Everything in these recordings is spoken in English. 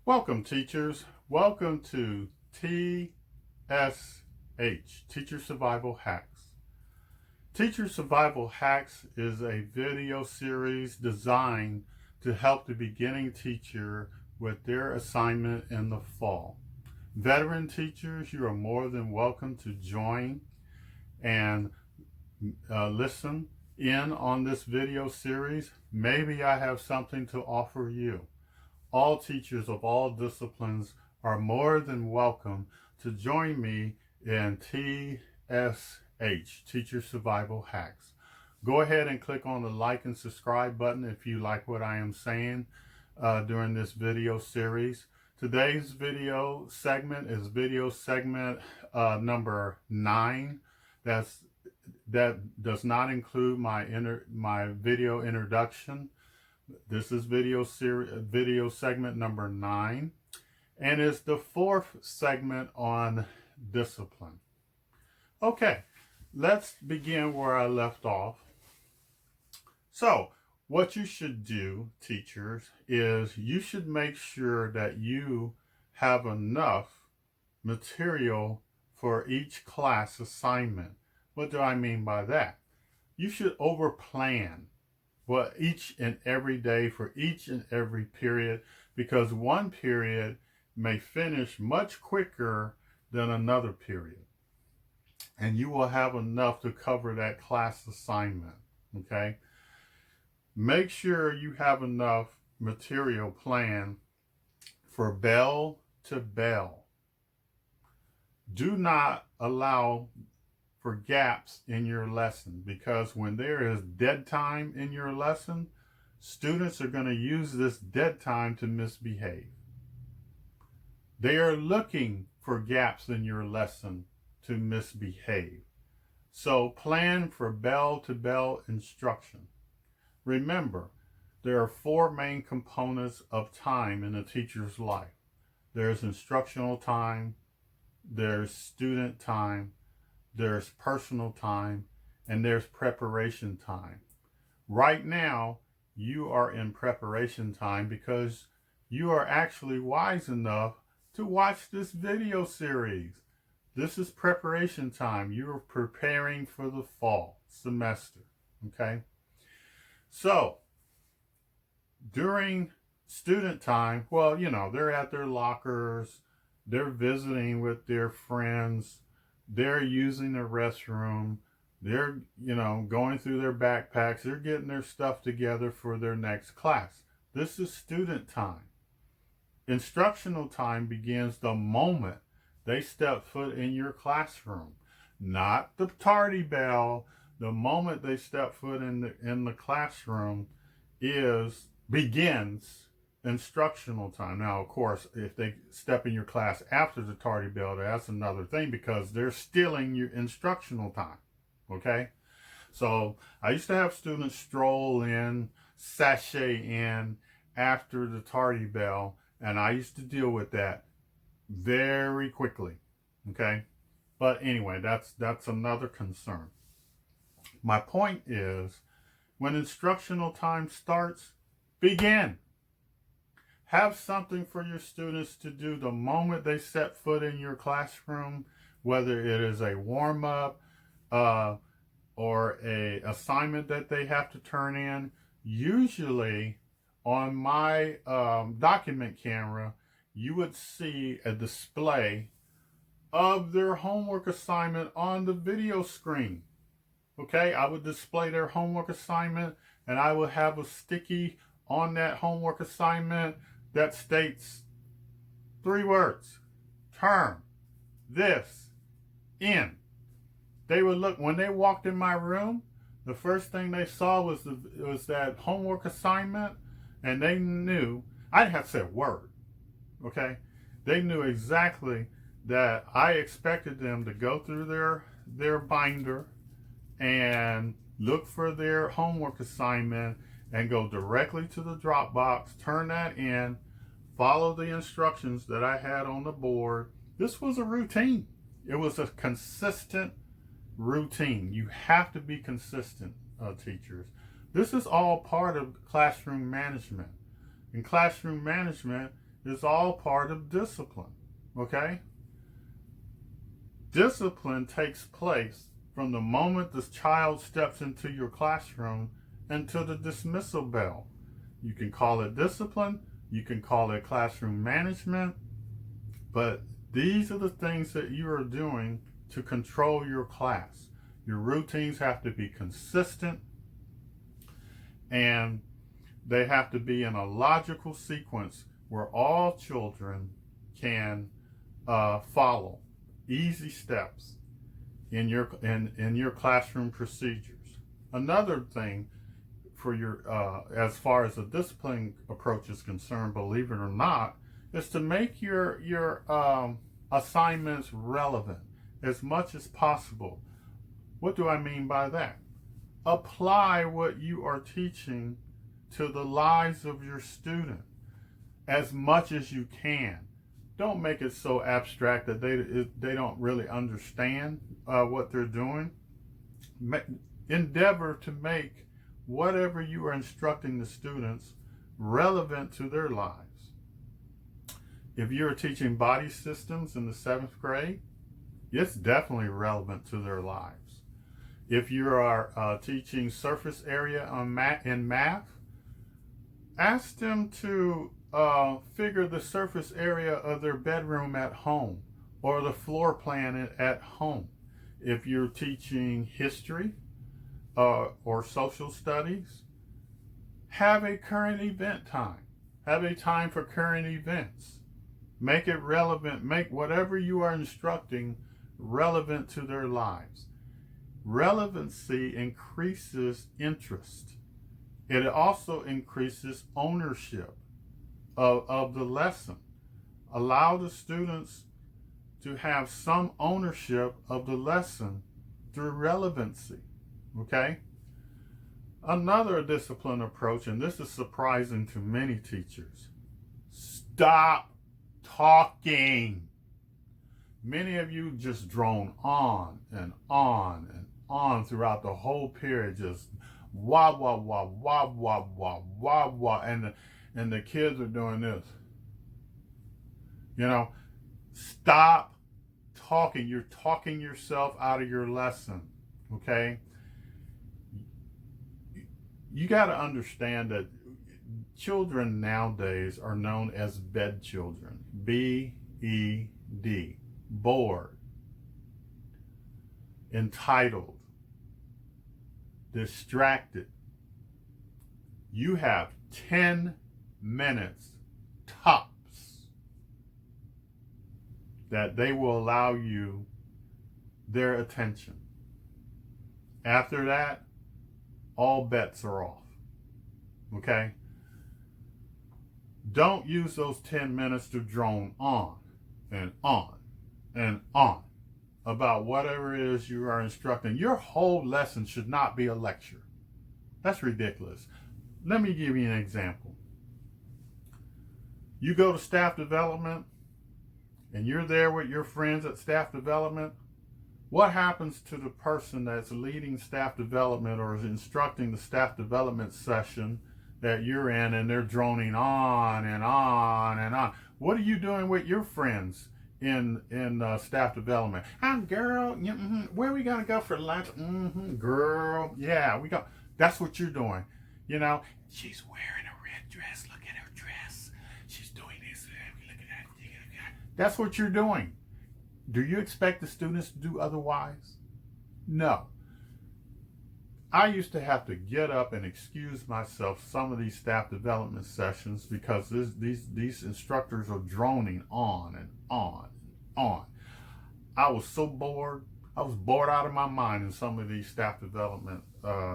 Welcome, teachers. Welcome to TSH, Teacher Survival Hacks. Teacher Survival Hacks is a video series designed to help the beginning teacher with their assignment in the fall. Veteran teachers, you are more than welcome to join and listen in on this video series. Maybe I have something to offer you. All teachers of all disciplines are more than welcome to join me in TSH, Teacher Survival Hacks. Go ahead and click on the like and subscribe button if you like what I am saying during this video series. Today's video segment is video segment number 9. That does not include my video introduction. This is video segment number 9, and it's the 4th segment on discipline. Okay, let's begin where I left off. So, what you should do, teachers, is you should make sure that you have enough material for each class assignment. What do I mean by that? You should overplan each and every day for each and every period, because one period may finish much quicker than another period, and you will have enough to cover that class assignment. Okay, make sure you have enough material planned for bell to bell. Do not allow for gaps in your lesson, because when there is dead time in your lesson, students are going to use this dead time to misbehave. They are looking for gaps in your lesson to misbehave. So plan for bell to bell instruction. Remember, there are 4 main components of time in a teacher's life. There's instructional time, there's student time, there's personal time, and there's preparation time. Right now, you are in preparation time because you are actually wise enough to watch this video series. This is preparation time. You are preparing for the fall semester, okay? So, during student time, well, they're at their lockers, they're visiting with their friends, they're using the restroom, they're, going through their backpacks, they're getting their stuff together for their next class. This is student time. Instructional time begins the moment they step foot in your classroom, not the tardy bell. The moment they step foot in the classroom begins instructional time. Now, of course, if they step in your class after the tardy bell, that's another thing, because they're stealing your instructional time. Okay? So I used to have students stroll in, sashay in after the tardy bell, and I used to deal with that very quickly. Okay? But anyway, that's another concern. My point is, when instructional time starts, begin. Have something for your students to do the moment they set foot in your classroom, whether it is a warm-up or a assignment that they have to turn in. Usually on my document camera, you would see a display of their homework assignment on the video screen. Okay, I would display their homework assignment, and I would have a sticky on that homework assignment that states 3 words: turn this in. They would look, when they walked in my room, the first thing they saw was that homework assignment, and they knew, I didn't have to say a word, okay? They knew exactly that I expected them to go through their binder and look for their homework assignment and go directly to the Dropbox, turn that in, follow the instructions that I had on the board. This was a routine. It was a consistent routine. You have to be consistent, teachers. This is all part of classroom management. In classroom management, is all part of discipline, okay? Discipline takes place from the moment the child steps into your classroom until the dismissal bell. You can call it discipline, you can call it classroom management, but these are the things that you are doing to control your class. Your routines have to be consistent, and they have to be in a logical sequence where all children can follow easy steps in your classroom procedures. Another thing for your as far as the discipline approach is concerned, believe it or not, is to make your assignments relevant as much as possible. What do I mean by that? Apply what you are teaching to the lives of your student as much as you can. Don't make it so abstract that they don't really understand what they're doing. Endeavor to make whatever you are instructing the students relevant to their lives. If you're teaching body systems in the 7th grade, it's definitely relevant to their lives. If you are teaching surface area in math, ask them to figure the surface area of their bedroom at home or the floor plan at home. If you're teaching history or social studies, have a current event time. Have a time for current events. Make it relevant. Make whatever you are instructing relevant to their lives. Relevancy increases interest. It also increases ownership of the lesson. Allow the students to have some ownership of the lesson through relevancy. Okay? Another discipline approach, and this is surprising to many teachers, stop talking. Many of you just drone on and on and on throughout the whole period, just wah wah wah wah wah wah wah wah, and the kids are doing this. You know, stop talking. You're talking yourself out of your lesson. Okay? You got to understand that children nowadays are known as bed children. B-E-D. Bored, entitled, distracted. You have 10 minutes tops that they will allow you their attention. After that, all bets are off. Okay? Don't use those 10 minutes to drone on and on and on about whatever it is you are instructing. Your whole lesson should not be a lecture. That's ridiculous. Let me give you an example. You go to staff development and you're there with your friends at staff development. What happens to the person that's leading staff development or is instructing the staff development session that you're in, and they're droning on and on and on? What are you doing with your friends in staff development? Girl, where we gonna go for lunch? Girl, yeah, we go. That's what you're doing. You know, she's wearing a red dress. Look at her dress. She's doing this. Look at that. That's what you're doing. Do you expect the students to do otherwise? No. I used to have to get up and excuse myself some of these staff development sessions because these instructors are droning on and on and on. I was so bored. I was bored out of my mind in some of these staff development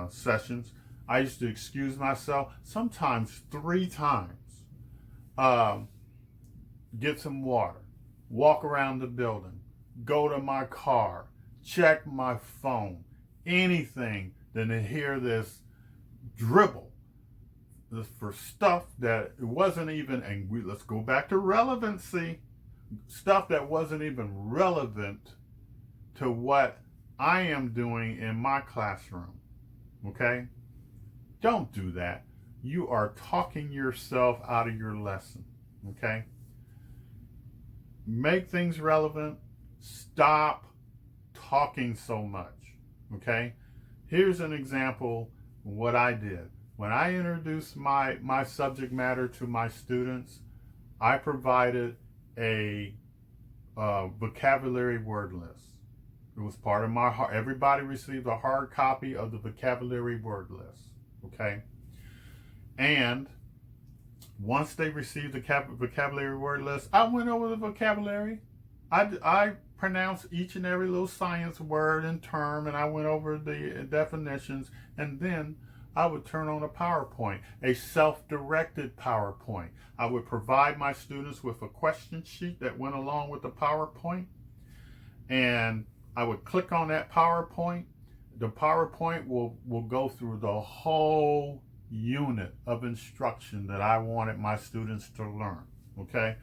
sessions. I used to excuse myself sometimes 3 times. Get some water, walk around the building, go to my car, check my phone, anything than to hear this dribble for stuff that it wasn't even, and let's go back to relevancy, stuff that wasn't even relevant to what I am doing in my classroom. Okay? Don't do that. You are talking yourself out of your lesson. Okay? make things relevant. Stop talking so much. Okay? Here's an example of what I did. When I introduced my subject matter to my students, I provided a vocabulary word list. It was part of my, everybody received a hard copy of the vocabulary word list. Okay? And once they received the vocabulary word list, I went over the vocabulary. I pronounced each and every little science word and term, and I went over the definitions, and then I would turn on a PowerPoint, a self-directed PowerPoint. I would provide my students with a question sheet that went along with the PowerPoint, and I would click on that PowerPoint. The PowerPoint will go through the whole unit of instruction that I wanted my students to learn. Okay?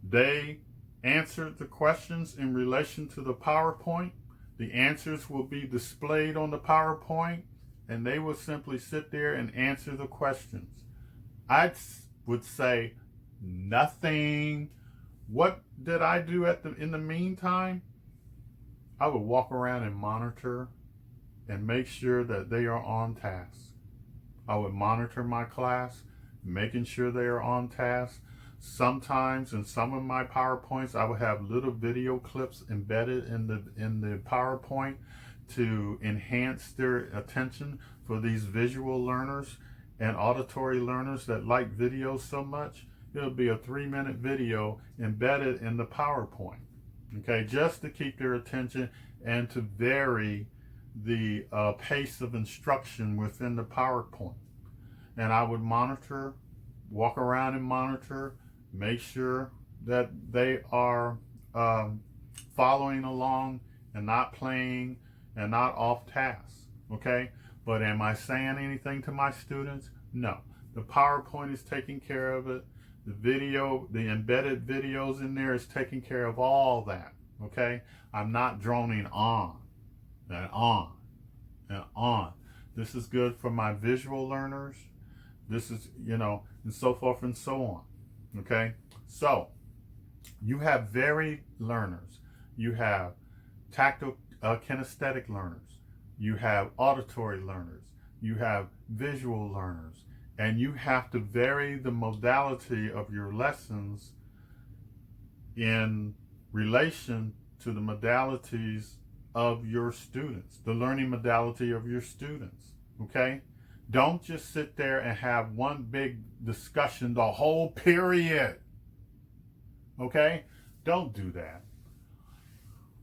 They answered the questions in relation to the PowerPoint. The answers will be displayed on the PowerPoint, and they will simply sit there and answer the questions. I would say nothing. What did I do in the meantime? I would walk around and monitor and make sure that they are on task. I would monitor my class, making sure they are on task. Sometimes in some of my PowerPoints, I would have little video clips embedded in the PowerPoint to enhance their attention for these visual learners and auditory learners that like videos so much. It'll be a 3-minute video embedded in the PowerPoint, okay, just to keep their attention and to vary the pace of instruction within the PowerPoint. And I would monitor, walk around and monitor, make sure that they are following along and not playing and not off task, okay? But am I saying anything to my students? No. The PowerPoint is taking care of it. The video, the embedded videos in there is taking care of all that, okay? I'm not droning on and on and on. This is good for my visual learners. This is, and so forth and so on, okay? So, you have varied learners. You have tactile kinesthetic learners. You have auditory learners. You have visual learners. And you have to vary the modality of your lessons in relation to the modalities of your students, the learning modality of your students, okay? Don't just sit there and have one big discussion the whole period, okay? Don't do that.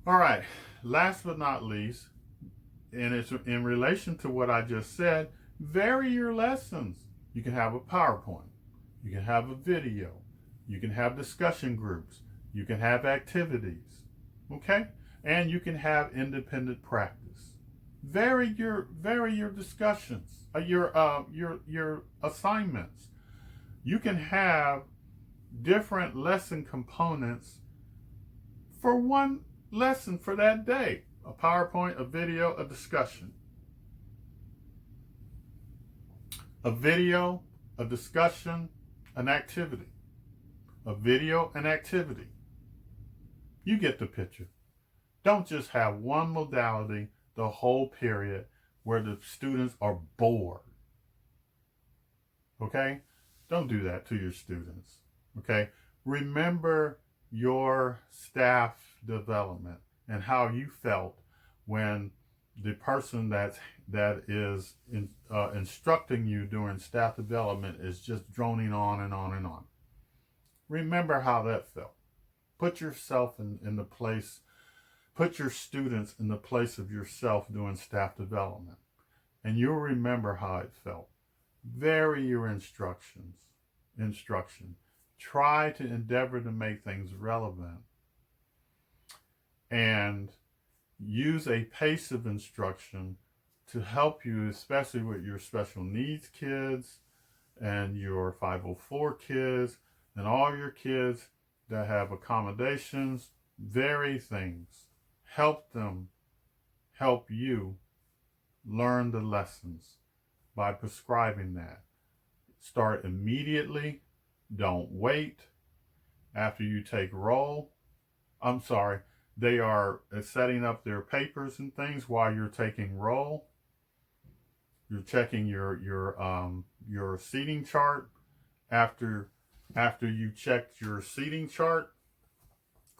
All right, last but not least, and it's in relation to what I just said, vary your lessons. You can have a PowerPoint. You can have a video. You can have discussion groups. You can have activities, okay? And you can have independent practice. Vary your discussions, your assignments. You can have different lesson components for one lesson for that day. A PowerPoint, a video, a discussion. A video, a discussion, an activity. A video, an activity. You get the picture. Don't just have one modality the whole period where the students are bored. Okay? Don't do that to your students. Okay? Remember your staff development and how you felt when the person that is instructing you during staff development is just droning on and on and on. Remember how that felt. Put yourself in the place, put your students in the place of yourself doing staff development, and you'll remember how it felt. Vary your instruction. Try to endeavor to make things relevant and use a pace of instruction to help you, especially with your special needs kids and your 504 kids and all your kids that have accommodations. Vary things. Help them help you learn the lessons by prescribing that. Start immediately. Don't wait. After you take roll, I'm sorry, they are setting up their papers and things while you're taking roll. You're checking your seating chart. After you checked your seating chart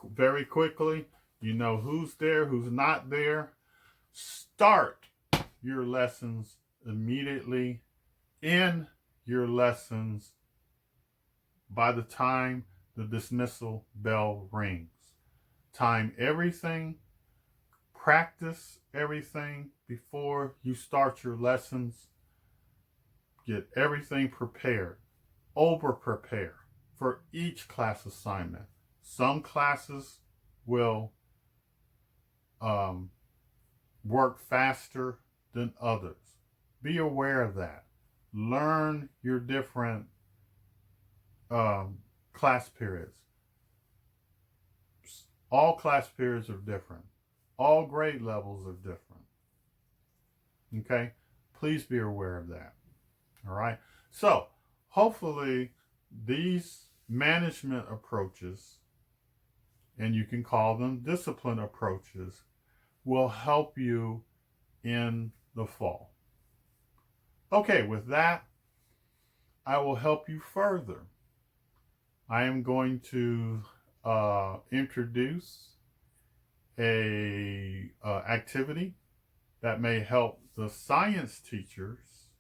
very quickly, you know who's there, who's not there. Start your lessons immediately. End your lessons by the time the dismissal bell rings. Time everything, practice everything before you start your lessons. Get everything prepared. Over prepare for each class assignment. Some classes will work faster than others. Be aware of that. Learn your different class periods. All class periods are different. All grade levels are different. Okay? Please be aware of that. All right? So, hopefully, these management approaches, and you can call them discipline approaches, will help you in the fall. Okay, with that, I will help you further. I am going to introduce a activity that may help the science teachers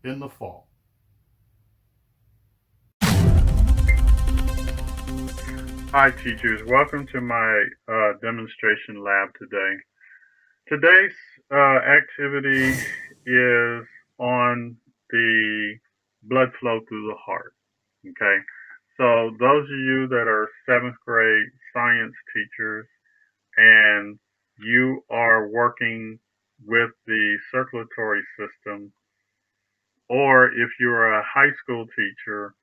in the fall. Hi teachers, welcome to my demonstration lab today. Today's activity is on the blood flow through the heart. Okay, so those of you that are 7th grade science teachers and you are working with the circulatory system, or if you're a high school teacher,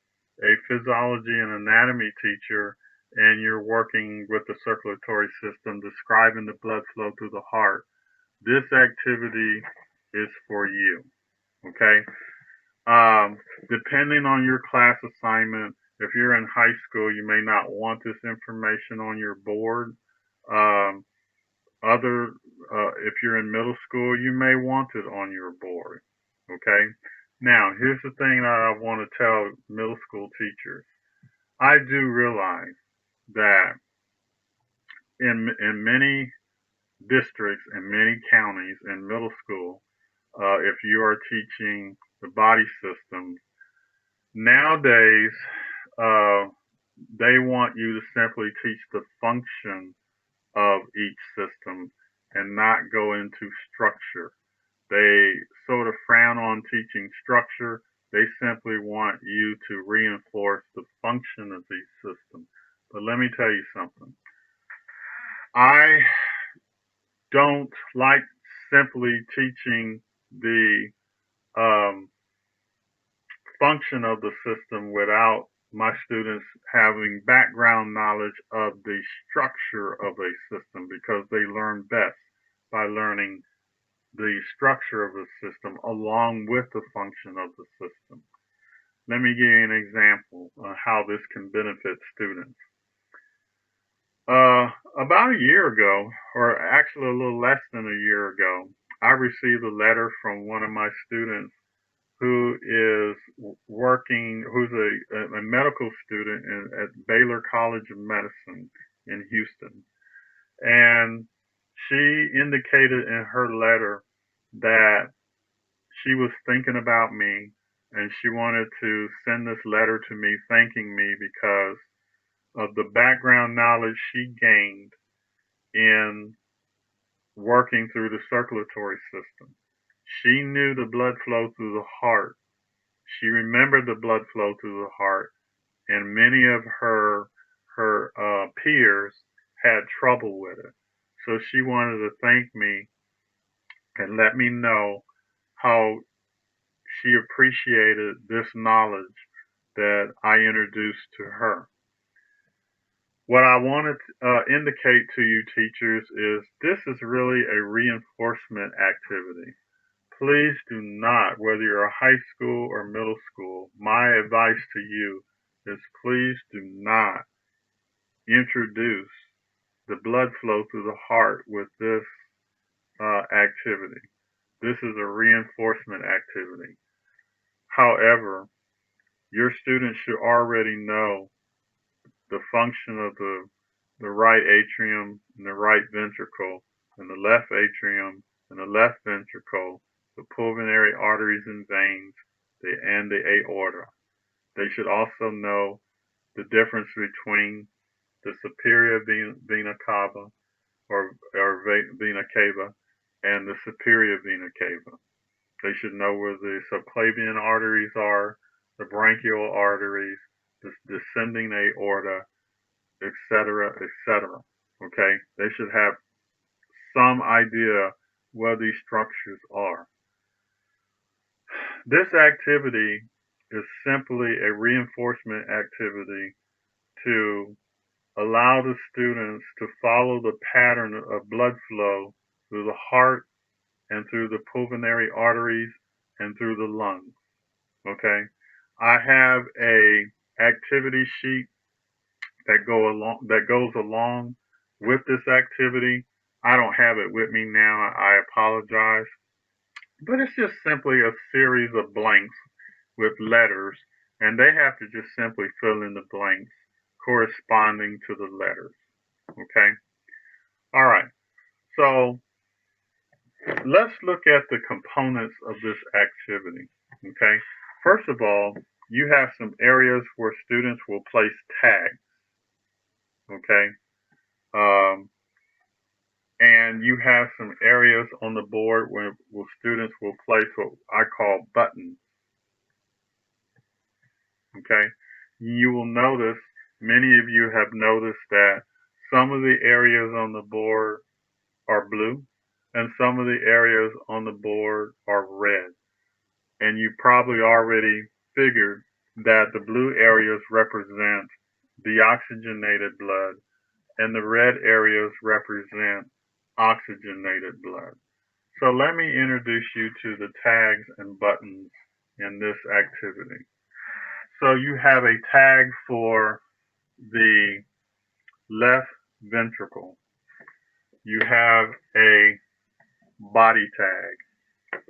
a physiology and anatomy teacher, and you're working with the circulatory system, describing the blood flow through the heart, this activity is for you. Okay? Depending on your class assignment, if you're in high school, you may not want this information on your board. If you're in middle school, you may want it on your board. Okay? Now, here's the thing that I want to tell middle school teachers. I do realize that in many districts and many counties in middle school, if you are teaching the body systems, nowadays they want you to simply teach the function of each system and not go into structure. They sort of frown on teaching structure. They simply want you to reinforce the function of each system. But let me tell you something. I don't like simply teaching the function of the system without my students having background knowledge of the structure of a system, because they learn best by learning the structure of the system along with the function of the system. Let me give you an example of how this can benefit students. About a year ago, or actually a little less than a year ago, I received a letter from one of my students who is who's a medical student at Baylor College of Medicine in Houston. And she indicated in her letter that she was thinking about me and she wanted to send this letter to me thanking me because of the background knowledge she gained in working through the circulatory system. She knew the blood flow through the heart. She remembered the blood flow through the heart, and many of her peers had trouble with it. So she wanted to thank me and let me know how she appreciated this knowledge that I introduced to her. What I want to indicate to you teachers is this is really a reinforcement activity. Please do not, whether you're a high school or middle school, my advice to you is please do not introduce the blood flow through the heart with this activity. This is a reinforcement activity. However, your students should already know the function of the right atrium and the right ventricle and the left atrium and the left ventricle, the pulmonary arteries and veins, and the aorta. They should also know the difference between the superior vena cava or vena cava and the superior vena cava. They should know where the subclavian arteries are, the branchial arteries, the descending aorta, etc., etc. Okay, they should have some idea where these structures are. This activity is simply a reinforcement activity to allow the students to follow the pattern of blood flow through the heart and through the pulmonary arteries and through the lungs. Okay, I have a activity sheet that goes along with this activity. I don't have it with me now. I apologize, but it's just simply a series of blanks with letters, and they have to just simply fill in the blanks corresponding to the letters. Okay. All right. So let's look at the components of this activity. Okay. First of all, you have some areas where students will place tags. Okay. Um, and you have some areas on the board where students will place what I call buttons. Okay. You will notice, many of you have noticed that some of the areas on the board are blue and some of the areas on the board are red. And you probably already figured that the blue areas represent deoxygenated blood and the red areas represent oxygenated blood. So let me introduce you to the tags and buttons in this activity. So you have a tag for the left ventricle. You have a body tag.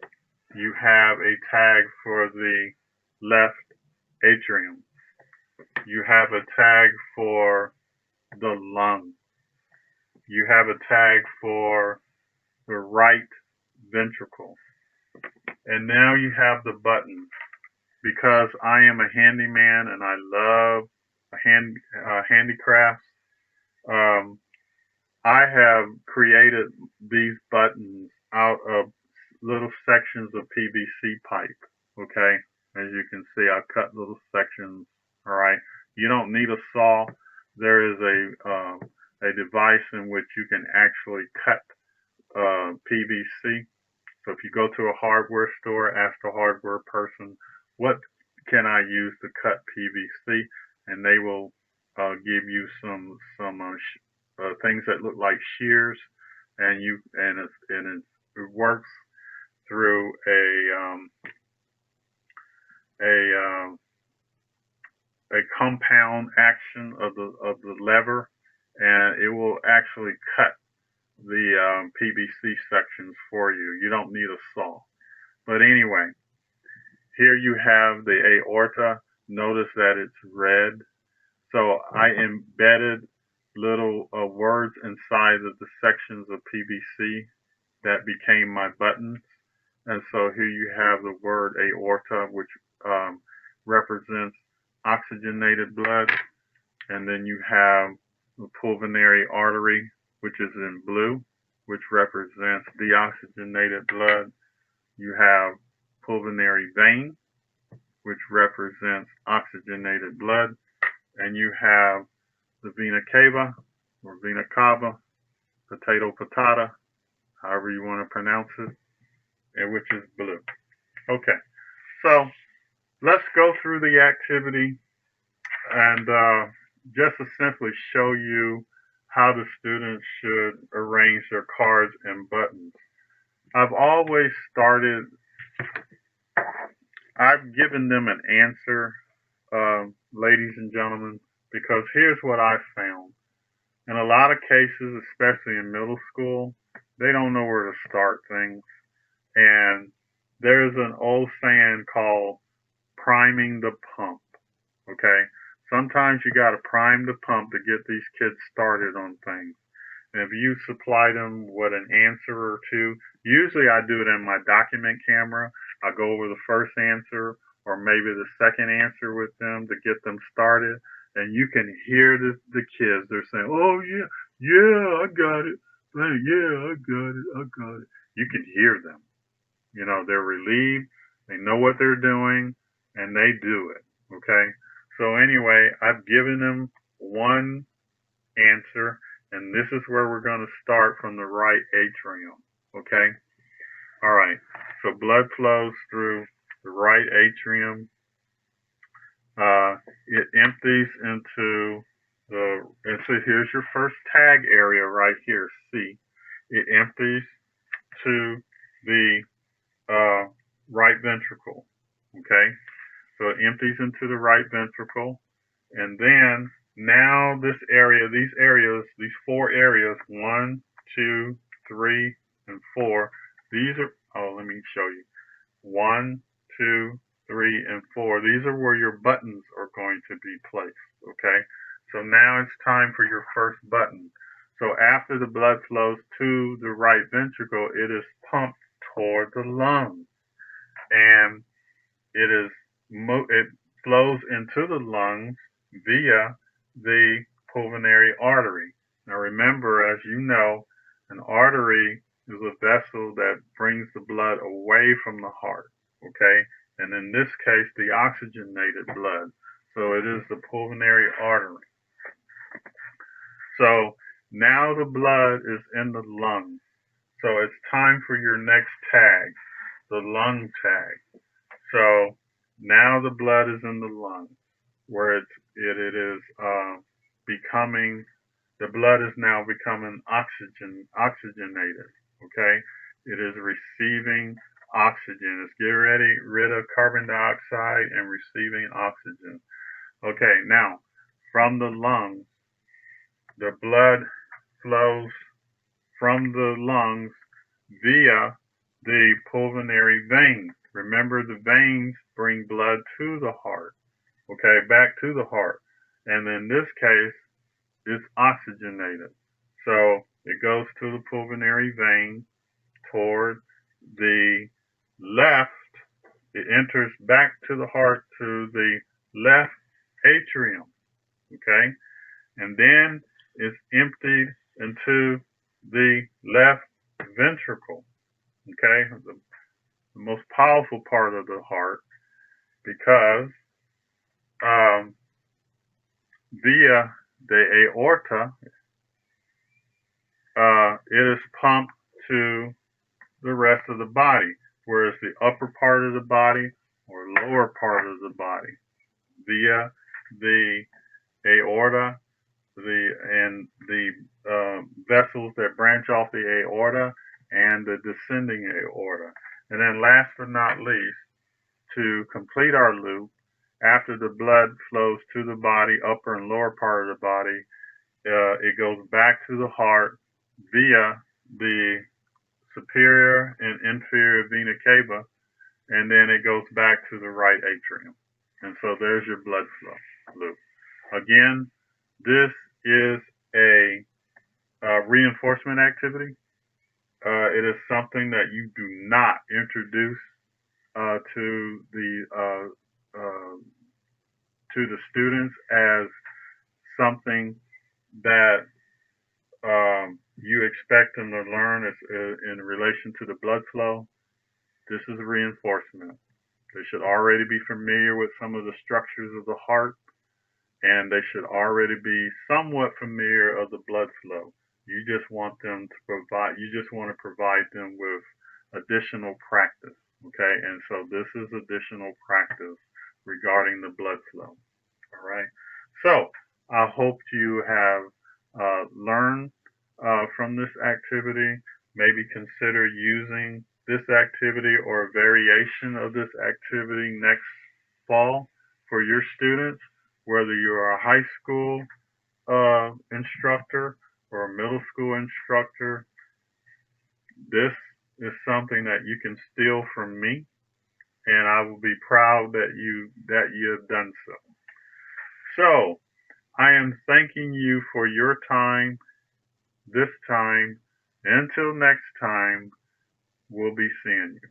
You have a tag for the left atrium. You have a tag for the lung. You have a tag for the right ventricle. And now you have the button. Because I am a handyman and I love handicrafts, I have created these buttons out of little sections of PVC pipe. Okay, as you can see, I cut little sections. All right, you don't need a saw. There is a device in which you can actually cut PVC. So if you go to a hardware store, ask the hardware person, what can I use to cut PVC? And they will give you some things that look like shears, and it works through a compound action of the lever, and it will actually cut the PVC sections for you. You don't need a saw. But anyway, here you have the aorta. Notice that it's red. So I embedded little words inside of the sections of PVC that became my buttons. And so here you have the word aorta, which represents oxygenated blood. And then you have the pulmonary artery, which is in blue, which represents deoxygenated blood. You have pulmonary vein, which represents oxygenated blood, and you have the vena cava or vena cava, potato patata, however you want to pronounce it, and which is blue. Okay, so let's go through the activity and just to simply show you how the students should arrange their cards and buttons. I've given them an answer ladies and gentlemen, because here's what I found. In a lot of cases, especially in middle school, they don't know where to start things. And there's an old saying called priming the pump. Okay? Sometimes you got to prime the pump to get these kids started on things. And if you supply them with an answer or two, usually I do it in my document camera. I go over the first answer or maybe the second answer with them to get them started. And you can hear the kids. They're saying, oh, yeah, yeah, I got it. Yeah, I got it. I got it. You can hear them. You know, they're relieved. They know what they're doing and they do it. Okay. So anyway, I've given them one answer, and this is where we're going to start from the right atrium. Okay? All right. So blood flows through the right atrium. It empties into and so here's your first tag area right here, C. It empties to the right ventricle. Okay? So it empties into the right ventricle. And then now these four areas, 1, 2, 3, and 4, these are, let me show you. 1, 2, 3, and 4. These are where your buttons are going to be placed, okay? So now it's time for your first button. So after the blood flows to the right ventricle, it is pumped toward the lungs. And it flows into the lungs via the pulmonary artery. Now remember, as you know, an artery is a vessel that brings the blood away from the heart, okay? And in this case, the oxygenated blood. So it is the pulmonary artery. So now the blood is in the lungs. So it's time for your next tag, the lung tag. So now the blood is in the lungs, where it is becoming, the blood is now becoming oxygenated. Okay, it is receiving oxygen. It's getting rid of carbon dioxide and receiving oxygen. Okay, now from the lungs, the blood flows from the lungs via the pulmonary veins. Remember, the veins bring blood to the heart, okay, back to the heart. And in this case, it's oxygenated. So it goes to the pulmonary vein toward the left. It enters back to the heart to the left atrium, okay? And then it's emptied into the left ventricle, okay? The most powerful part of the heart, because via the aorta, it is pumped to the rest of the body, whereas the upper part of the body or lower part of the body via the aorta, the vessels that branch off the aorta and the descending aorta. And then last but not least, to complete our loop, after the blood flows to the body, upper and lower part of the body, it goes back to the heart via the superior and inferior vena cava, and then it goes back to the right atrium. And so there's your blood flow loop. Again, this is a reinforcement activity. It is something that you do not introduce to the students as something that you expect them to learn in relation to the blood flow. This is reinforcement. They should already be familiar with some of the structures of the heart, and they should already be somewhat familiar of the blood flow. You just want to provide them with additional practice, okay? And so this is additional practice regarding the blood flow, all right? So I hope you have learned from this activity. Maybe consider using this activity or a variation of this activity next fall for your students. whether you're a high school instructor or a middle school instructor. This is something that you can steal from me, and I will be proud that you have done so. So I am thanking you for your time this time. Until next time, we'll be seeing you.